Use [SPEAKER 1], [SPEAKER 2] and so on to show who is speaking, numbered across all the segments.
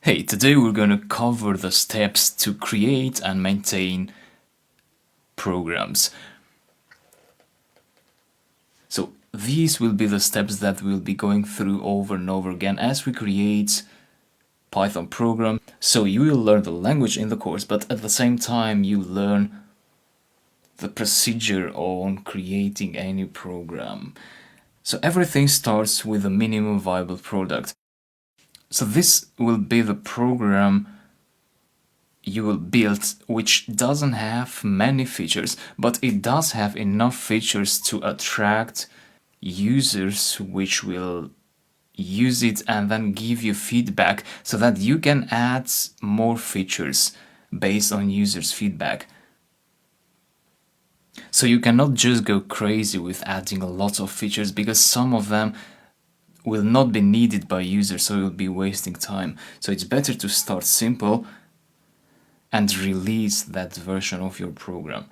[SPEAKER 1] Hey, today we're going to cover the steps to create and maintain programs. So these will be the steps that we'll be going through over and over again as we create Python program. So you will learn the language in the course, but at the same time you learn the procedure on creating any program. So everything starts with a minimum viable product. So this will be the program you will build, which doesn't have many features, but it does have enough features to attract users which will use it and then give you feedback so that you can add more features based on users' feedback. So you cannot just go crazy with adding a lot of features because some of them will not be needed by users, so you'll be wasting time. So it's better to start simple and release that version of your program.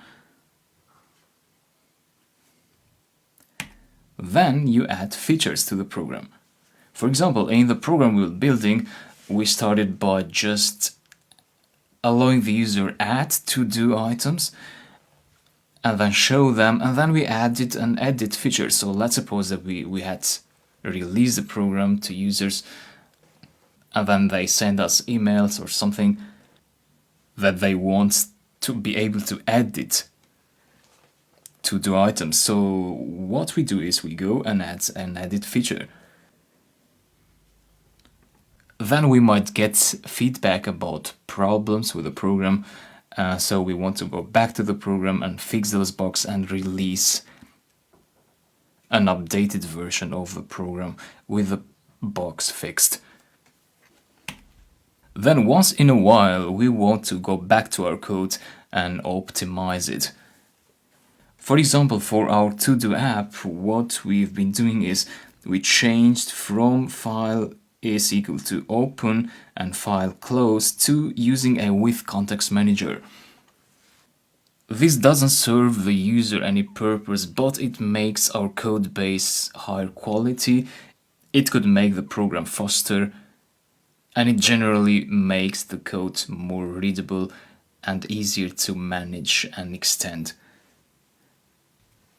[SPEAKER 1] Then you add features to the program. For example, in the program we were building, we started by just allowing the user add to-do items and then show them, and then we added an edit feature. So let's suppose that we had released the program to users and then they send us emails or something that they want to be able to edit to-do items. So what we do is we go and add an edit feature. Then we might get feedback about problems with the program. So we want to go back to the program and fix those bugs and release an updated version of the program with the bugs fixed. Then once in a while we want to go back to our code and optimize it. For example, for our to-do app, what we've been doing is we changed from file is equal to open and file close to using a with context manager. This doesn't serve the user any purpose, but it makes our code base higher quality. It could make the program faster, and it generally makes the code more readable and easier to manage and extend.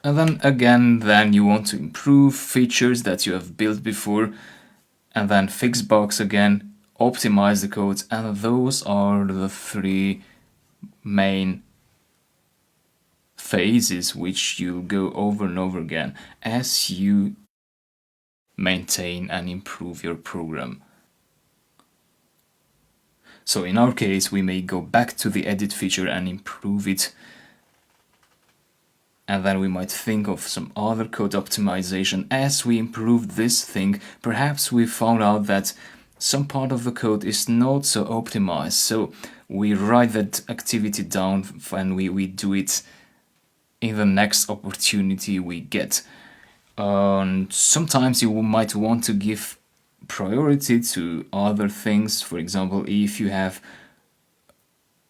[SPEAKER 1] And then again, you want to improve features that you have built before, and then fix bugs again, optimize the code, and those are the three main phases which you go over and over again as you maintain and improve your program. So in our case, we may go back to the edit feature and improve it, and then we might think of some other code optimization. As we improved this thing, perhaps we found out that some part of the code is not so optimized, so we write that activity down and we do it in the next opportunity we get. Sometimes you might want to give priority to other things. For example, if you have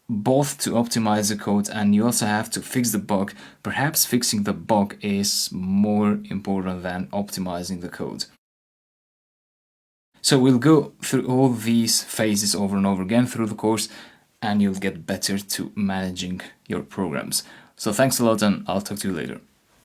[SPEAKER 1] both to optimize the code and you also have to fix the bug, perhaps fixing the bug is more important than optimizing the code. So we'll go through all these phases over and over again through the course, and you'll get better to managing your programs. So thanks a lot, and I'll talk to you later.